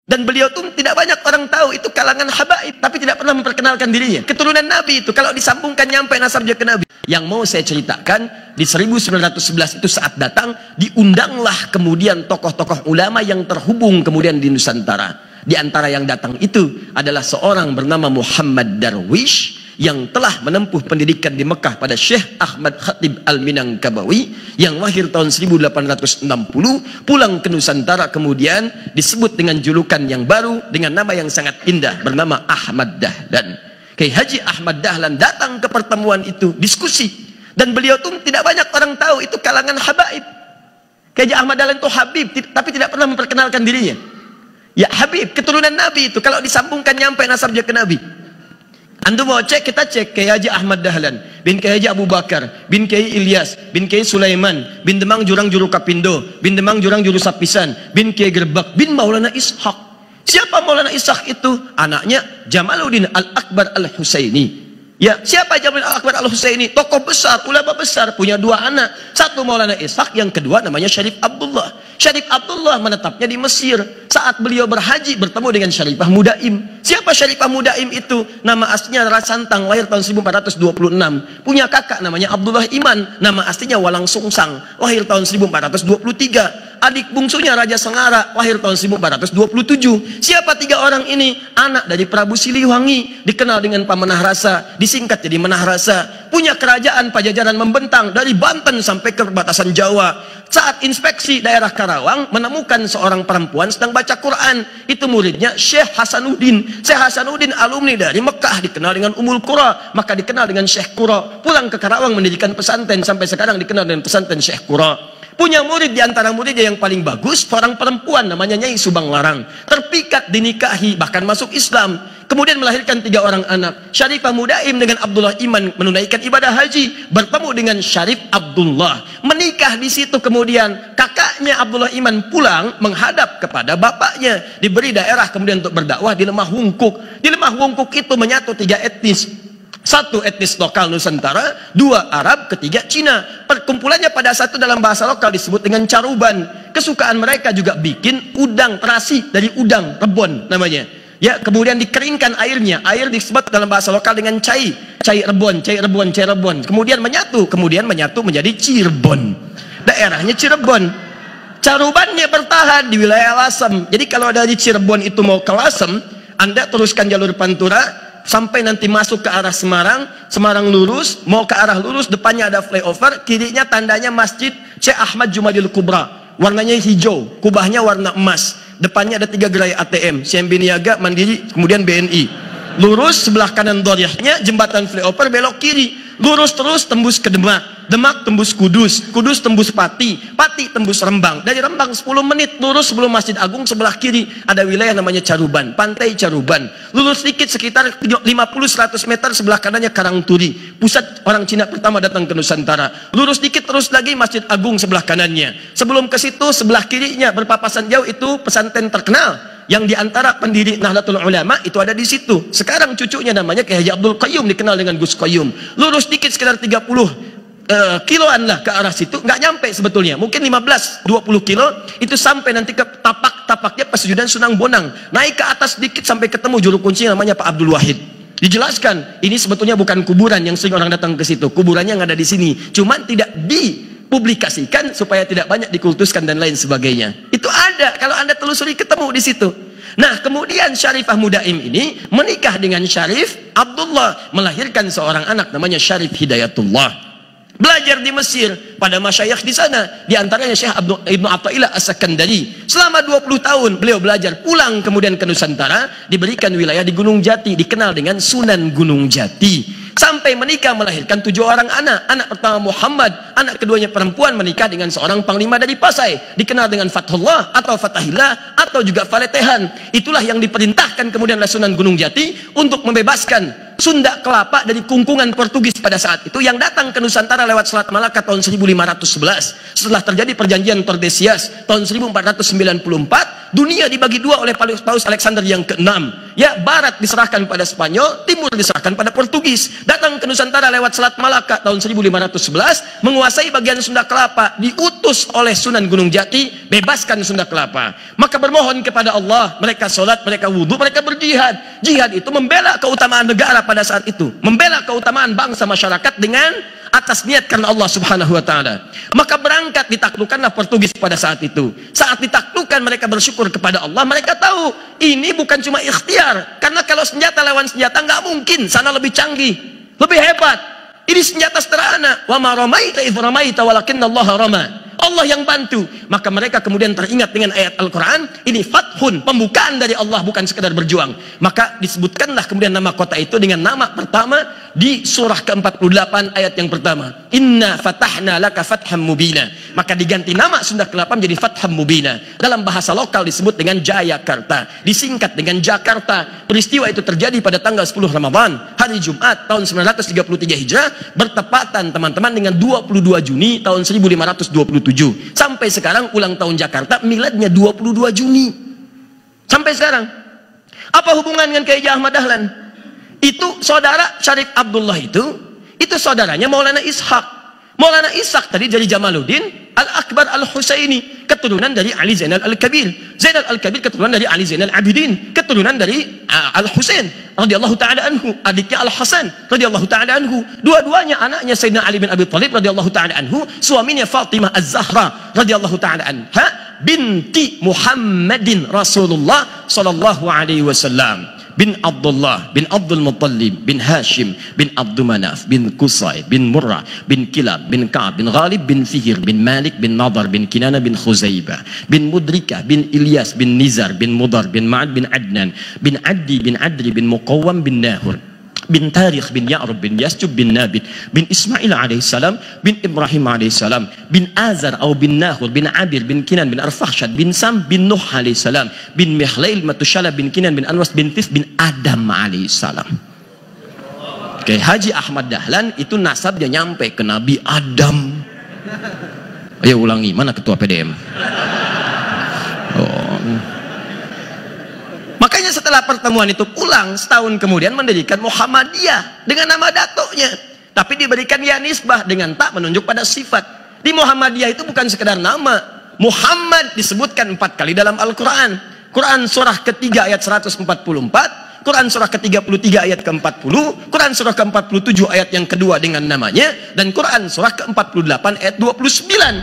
Dan beliau tuh tidak banyak orang tahu, itu kalangan habaib, tapi tidak pernah memperkenalkan dirinya. Keturunan Nabi itu, kalau disambungkan nyampe nasabnya ke Nabi. Yang mau saya ceritakan, di 1911 itu saat datang, diundanglah kemudian tokoh-tokoh ulama yang terhubung kemudian di Nusantara. Di antara yang datang itu adalah seorang bernama Muhammad Darwish, yang telah menempuh pendidikan di Mekah pada Syekh Ahmad Khatib Al-Minangkabawi, yang lahir tahun 1860, pulang ke Nusantara kemudian disebut dengan julukan yang baru dengan nama yang sangat indah bernama Ahmad Dahlan. Kiai Haji Ahmad Dahlan datang ke pertemuan itu, diskusi, dan beliau tuh tidak banyak orang tahu, itu kalangan habaib. Kiai Haji Ahmad Dahlan itu habib, tapi tidak pernah memperkenalkan dirinya. Ya habib, keturunan Nabi itu, kalau disambungkan nyampe nasabnya ke Nabi. Antum mau cek, kita cek Kiai Haji Ahmad Dahlan bin Kiai Haji Abu Bakar bin Kiai Ilyas bin Kiai Sulaiman bin Demang Jurang Juru Kapindo bin Demang Jurang Juru Sapisan bin Kiai Gerbak bin Maulana Ishaq. Siapa Maulana Ishaq itu? Anaknya Jamaluddin Al-Akbar Al-Husaini. Ya, siapa Jamaluddin Al-Akbar Al-Husaini? Tokoh besar, ulama besar, punya dua anak. Satu Maulana Ishaq, yang kedua namanya Syarif Abdullah. Syarif Abdullah menetapnya di Mesir. Saat beliau berhaji bertemu dengan Syarifah Mudaim. Siapa Syarifah Mudaim itu? Nama aslinya Rara Santang, lahir tahun 1426. Punya kakak namanya Abdullah Iman, nama aslinya Walang Sungsang, lahir tahun 1423. Adik bungsunya Raja Sengara, lahir tahun 1427. Siapa tiga orang ini? Anak dari Prabu Siliwangi, dikenal dengan Pamanah Rasa, disingkat jadi Menah Rasa. Punya kerajaan Pajajaran membentang dari Banten sampai ke perbatasan Jawa. Saat inspeksi daerah Karawang, menemukan seorang perempuan sedang baca Quran. Itu muridnya Syekh Hasanuddin. Syekh Hasanuddin alumni dari Mekah, dikenal dengan Ummul Qura, maka dikenal dengan Syekh Qura. Pulang ke Karawang mendirikan pesantren, sampai sekarang dikenal dengan pesantren Syekh Qura. Punya murid, di antara muridnya yang paling bagus seorang perempuan namanya Nyai Subang Larang, terpikat dinikahi bahkan masuk Islam, kemudian melahirkan tiga orang anak. Syarifah Mudaim dengan Abdullah Iman menunaikan ibadah haji, bertemu dengan Syarif Abdullah, menikah di situ. Kemudian kakaknya Abdullah Iman pulang menghadap kepada bapaknya, diberi daerah kemudian untuk berdakwah di Lemah Wungkuk. Di Lemah Wungkuk itu menyatu tiga etnis. Satu etnis lokal Nusantara, dua Arab, ketiga Cina. Perkumpulannya pada satu dalam bahasa lokal disebut dengan caruban. Kesukaan mereka juga bikin udang terasi dari udang rebon namanya. Ya, kemudian dikeringkan airnya. Air disebut dalam bahasa lokal dengan cai rebon, cai rebon, cai rebon. Kemudian menyatu menjadi Cirebon. Daerahnya Cirebon. Carubannya bertahan di wilayah Lasem. Jadi kalau dari Cirebon itu mau ke Lasem, Anda teruskan jalur Pantura sampai nanti masuk ke arah Semarang. Semarang lurus, mau ke arah lurus, depannya ada flyover, kirinya tandanya Masjid Syekh Ahmad Jumadil Kubra, warnanya hijau, kubahnya warna emas, depannya ada 3 gerai ATM, CMB Niaga, Mandiri, kemudian BNI. Lurus, sebelah kanan Doriahnya jembatan flyover, belok kiri, lurus terus tembus ke Demak, Demak tembus Kudus, Kudus tembus Pati, Pati tembus Rembang. Dari Rembang 10 menit lurus sebelum Masjid Agung, sebelah kiri ada wilayah namanya Caruban, Pantai Caruban. Lurus sedikit sekitar 50-100 meter, sebelah kanannya Karangturi, pusat orang Cina pertama datang ke Nusantara. Lurus sedikit terus lagi Masjid Agung sebelah kanannya. Sebelum ke situ sebelah kirinya berpapasan jauh itu pesantren terkenal yang diantara pendiri Nahdlatul Ulama itu ada di situ. Sekarang cucunya namanya Kiai Haji Abdul Qayyum, dikenal dengan Gus Qayyum. Lurus dikit sekitar 30 kiloan lah ke arah situ, nggak nyampe sebetulnya, mungkin 15-20 kilo itu sampai nanti ke tapaknya Pesujudan Sunang Bonang. Naik ke atas dikit sampai ketemu juru kunci namanya Pak Abdul Wahid. Dijelaskan ini sebetulnya bukan kuburan yang sering orang datang ke situ, kuburannya yang ada di sini, cuman tidak dipublikasikan supaya tidak banyak dikultuskan dan lain sebagainya. Itu ada, kalau Anda telusuri ketemu di situ. Nah, kemudian Syarifah Mudaim ini menikah dengan Syarif Abdullah, melahirkan seorang anak namanya Syarif Hidayatullah. Belajar di Mesir pada masyayikh di sana, di antaranya Syekh Ibnu Athaillah As-Sakandari. Selama 20 tahun beliau belajar, pulang kemudian ke Nusantara, diberikan wilayah di Gunung Jati, dikenal dengan Sunan Gunung Jati. Sampai menikah, melahirkan 7 orang anak. Anak pertama Muhammad, anak keduanya perempuan, menikah dengan seorang panglima dari Pasai, dikenal dengan Fathullah atau Fatahillah atau juga Faletehan. Itulah yang diperintahkan kemudian oleh Sunan Gunung Jati untuk membebaskan Sunda Kelapa dari kungkungan Portugis pada saat itu yang datang ke Nusantara lewat Selat Malaka tahun 1511. Setelah terjadi perjanjian Tordesillas tahun 1494, dunia dibagi dua oleh Paus Alexander yang ke-6. Ya, barat diserahkan pada Spanyol, timur diserahkan pada Portugis. Datang ke Nusantara lewat Selat Malaka tahun 1511, menguasai bagian Sunda Kelapa, diutus oleh Sunan Gunung Jati, bebaskan Sunda Kelapa. Maka bermohon kepada Allah, mereka sholat, mereka wudhu, mereka berjihad. Jihad itu membela keutamaan negara pada saat itu, membela keutamaan bangsa masyarakat dengan atas niat karena Allah Subhanahu wa taala. Maka berangkat, ditaklukkanlah Portugis pada saat itu. Saat ditaklukkan, mereka bersyukur kepada Allah. Mereka tahu ini bukan cuma ikhtiar, karena kalau senjata lawan senjata nggak mungkin, sana lebih canggih, lebih hebat. Ini senjata sederhana. Wa ma ramaita idz ramaita walakinnallaha rama. Allah yang bantu. Maka mereka kemudian teringat dengan ayat Al-Quran, ini fathun, pembukaan dari Allah, bukan sekedar berjuang. Maka disebutkanlah kemudian nama kota itu dengan nama pertama di surah ke-48 ayat yang pertama, inna fatahna laka fatham mubina. Maka diganti nama Sunda Kelapa menjadi Fatham Mubina. Dalam bahasa lokal disebut dengan Jayakarta, disingkat dengan Jakarta. Peristiwa itu terjadi pada tanggal 10 Ramadan, hari Jumat tahun 933 Hijrah, bertepatan teman-teman dengan 22 Juni tahun 1527. Sampai sekarang ulang tahun Jakarta miladnya 22 Juni. Sampai sekarang. Apa hubungan dengan Kiai Ahmad Dahlan? Itu saudara Syarif Abdullah itu saudaranya Maulana Ishaq. Maulana Ishaq tadi dari Jamaluddin Al-Akbar Al-Husaini, keturunan dari Ali Zainal Al-Kabir. Zainal Al-Kabir keturunan dari Ali Zainal Abidin, keturunan dari Al-Husain radhiyallahu taala anhu, adiknya Al-Hasan radhiyallahu taala anhu. Dua-duanya anaknya Sayyidina Ali bin Abi Thalib radhiyallahu taala anhu, suaminya Fatimah Az-Zahra radhiyallahu taala anha, binti Muhammadin Rasulullah sallallahu alaihi wasallam. Bin Abdullah, bin Abdul Muttalib, bin Hashim, bin Abdul Manaf, bin Qusay, bin Murrah, bin Kilab, bin Ka'ab, bin Ghalib, bin Fihir, bin Malik, bin Nadar, bin Kinana, bin Khuzaibah, bin Mudrikah, bin Ilyas, bin Nizar, bin Mudar, bin Ma'ad, bin Adnan, bin Addi, bin Adri, bin Muqawwam, bin Nahur, bin Tarikh, bin Ya'rub, bin Yasjub, bin Nabit, bin Ismail alaihissalam, bin Ibrahim alaihissalam, bin Azar atau bin Nahur, bin Abir, bin Kinan, bin Arfakhshad, bin Sam, bin Nuh alaihissalam, bin Mihlail, Matushala, bin Kinan, bin Anwas, bin Tif, bin Adam alaihissalam. Oke, Haji Ahmad Dahlan itu nasabnya nyampe ke Nabi Adam. Ayo ulangi, mana ketua PDM? Oh. Makanya setelah pertemuan itu pulang, setahun kemudian mendirikan Muhammadiyah dengan nama datuknya. Tapi diberikan ya nisbah dengan tak menunjuk pada sifat. Di Muhammadiyah itu bukan sekedar nama. Muhammad disebutkan 4 kali dalam Al-Quran. Quran surah ketiga ayat 144, Quran surah ke-33 ayat ke-40, Quran surah ke-47 ayat yang kedua dengan namanya, dan Quran surah ke-48 ayat 29.